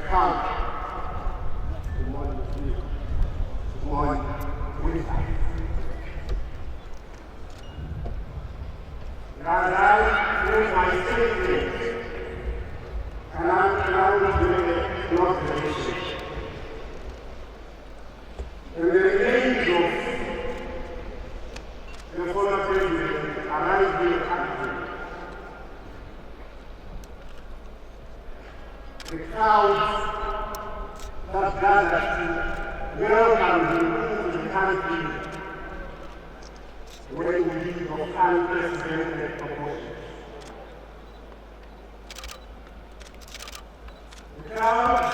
come. Good morning to you. Good morning, winter. As I make my statement, and I'm allowed to make no observation. In the remains of the former president arriving at the crowds that gathered to welcome him into the country when we leave of unprecedented proportions. The crowd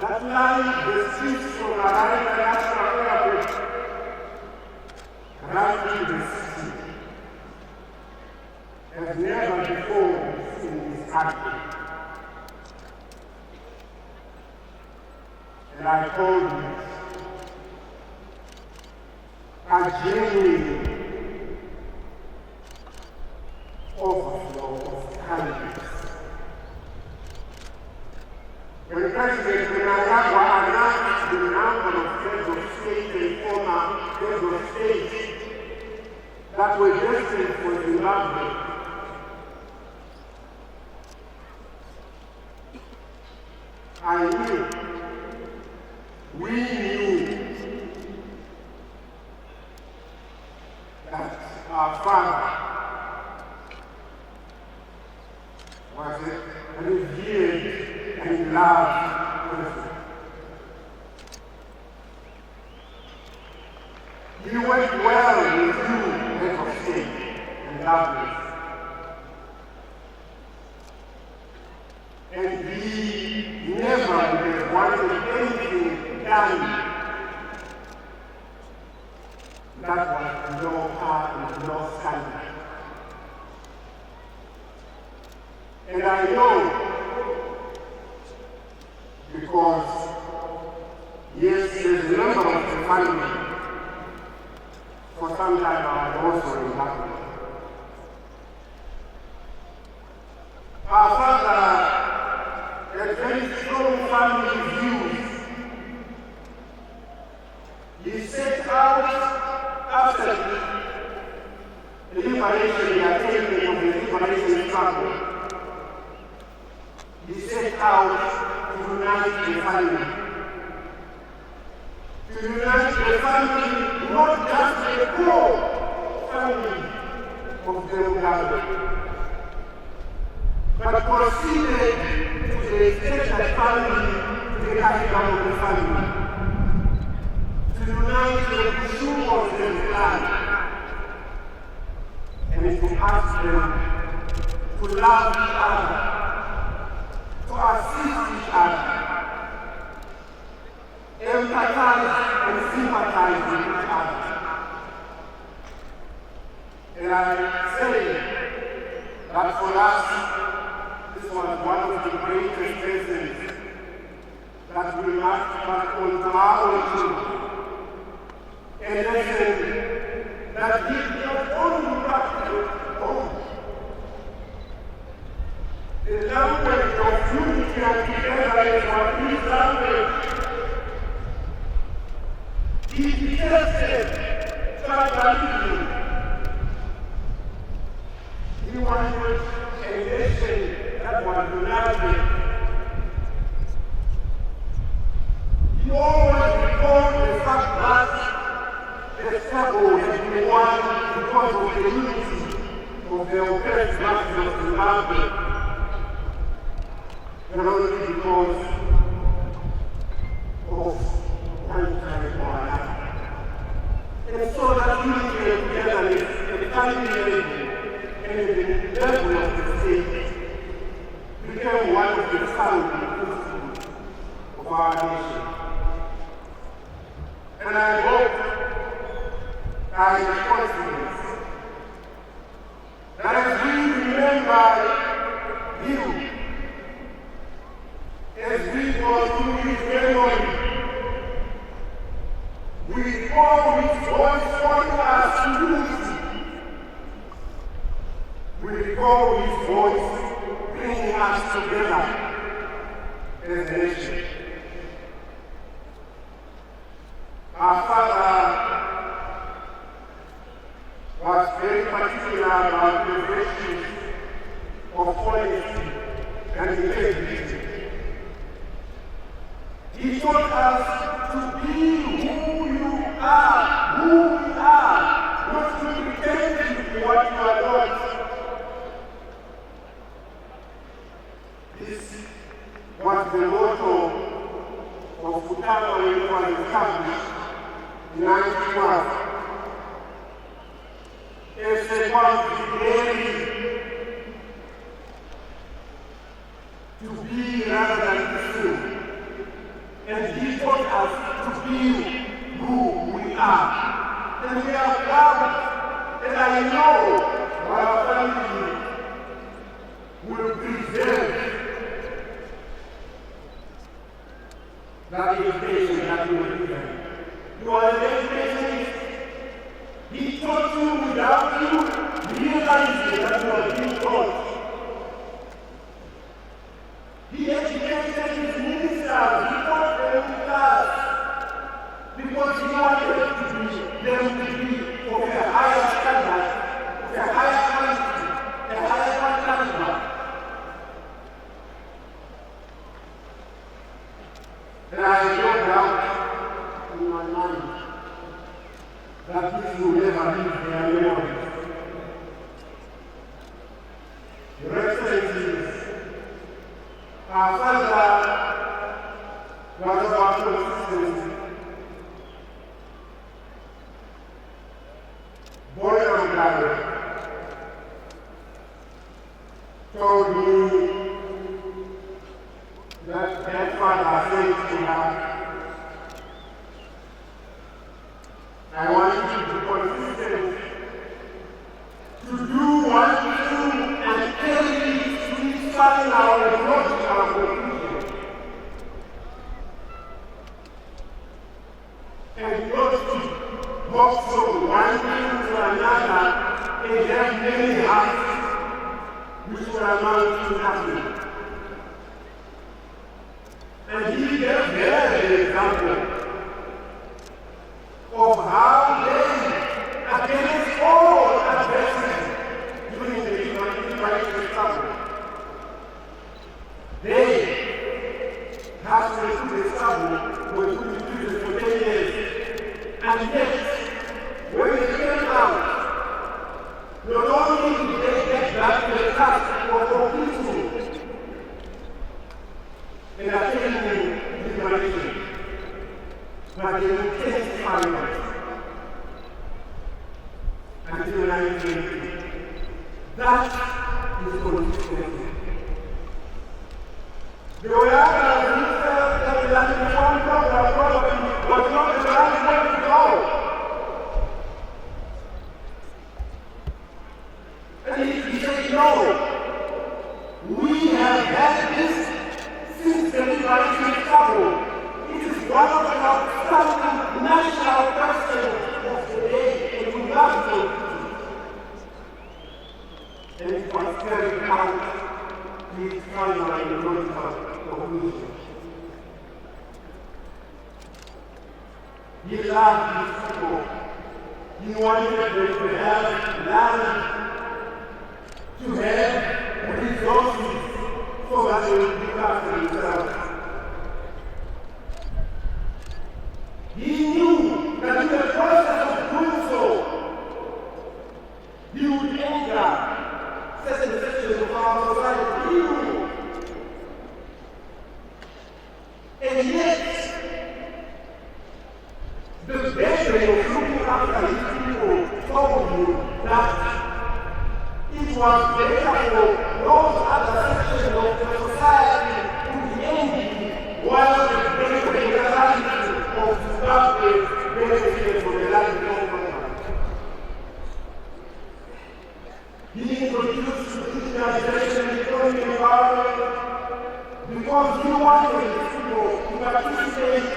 that lined the streets from Harare National Airport right into the city has never before seen this country. And I call this a genuine overflow of kindness. When President Mnangagwa announced the number of heads of state and former heads of state that were destined for Zimbabwe, I knew, we knew that our father was a revered and loved person. He went well with you, head of state and government. And he never would have wanted anything done that was below her and below standard. And I know, because yes, there's a member of the family. For some time I was also in government. Our father had very strong family views. He set out after the liberation, the attainment of the liberation struggle. He set out to unite the family. To unite the family, not just the core family of the Mugabe, but proceeded to the extended family, to the capital of the family. To unite the Bushu of the land, and to ask them to love each other, to assist each other, empathize and sympathize with each other. And I say that for us, this was one of the greatest lessons that we must pass on to our own children. A lesson that gives not only back to home, the language of unity and togetherness was his language. He detested tribalism. He wanted a nation that was united. He always recalled the fact that the struggle has been won because of the unity of the oppressed masses of Zimbabwe, not only because of one kind or another. And so that unity and togetherness at the family level and the level of the state became one of the founding principles of our nation. And I hope, I am confident, that as we remember you, as we go through his memory, we call his voice calling us to unity. We recall his voice bringing us together. as a nation. Our father was very particular about the virtues of honesty and integrity. He taught us to be who you are, who we are, not to pretend to be what you are not. This was the motto of Futaba when it was established in 1912. It's about daily to be rather than to do. And he taught us to be who we are. And we are proud, and I know our family will preserve that education that you were given. You are an educationist. He taught you without you realizing that you are being taught. He educated his ministers, he taught them in class, because he wanted them to be of a higher standard, of a higher quality, a higher caliber. And I have no doubt in my mind that this will never leave their memories. Your Excellencies, our father was about consistency. Born on Ghana, told me that their father said to her, I want you to be consistent, to do what you do and carry it to each final and logical conclusion. And not to walk from one thing to another and have many hearts which will amount to nothing. And he gave them an example of how they, against all adversity during the Liberation struggle, they had to recruit the struggle were put in prison for 10 years. And yet, when they came out, not only did they get back to the task of completing and attaining liberation, but they intensified it until 1980. That is consistency. The Oyama minister that the Latin program probably was not the right way to go. And he said, no, we have had this since the liberation struggle. It is one of the outstanding national questions of the day, and we have to. And it was carried out to its final and logical conclusion. He loved his people. He wanted them to have land, to have resources, so that they would look after themselves. He knew that in the process of doing so, he would anger certain sections of our society. He knew. And yet, the benefit of looking after his people told him that it was better for those other sections of the society to be angry while the benefit of Zimbabwe benefited from the land government. He introduced digitalization and economic environment because he wanted people to participate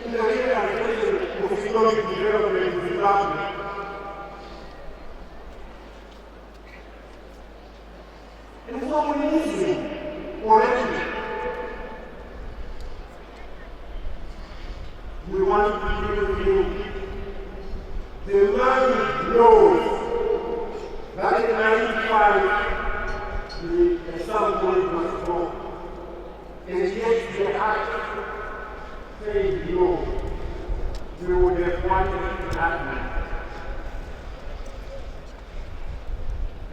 in the realization of economic development in Zimbabwe. And so we need him already the sun must go. And yet the heart says no. We would have wanted to happen.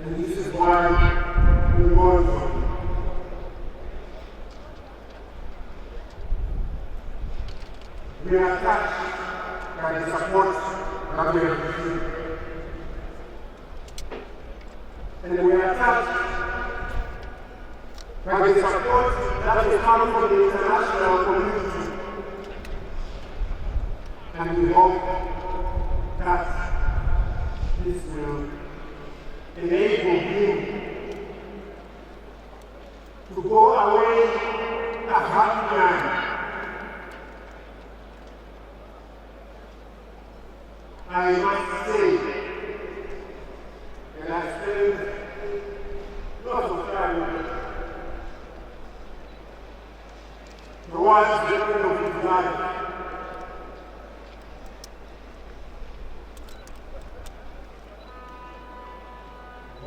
And this is why we want to. We are touched by the support that we have received. And we are touched by the support that has come from the international community. And we hope that this will enable him to go away a happy man. I must say, and I spent lots of time with him, towards the end of his life.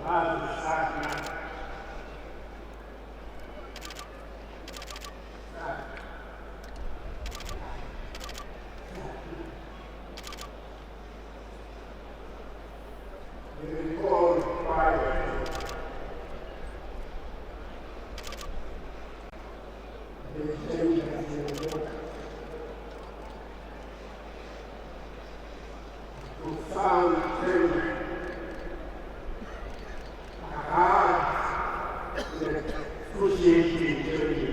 Was a sad man. They called fire. They changed his work. Profound change. Excruciating journey.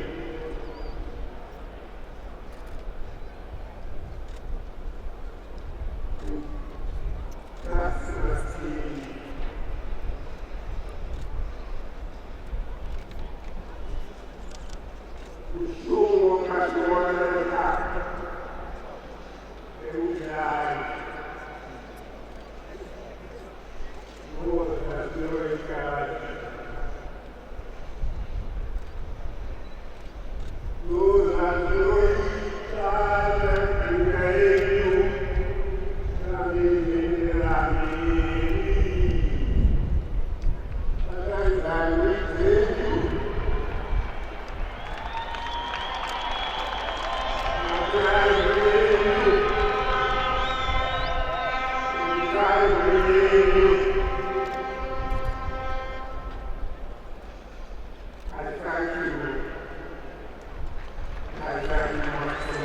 To show what you want to have. And we die. Lord, has glory God. Lord, has glory God and create you. I thank you. I thank you.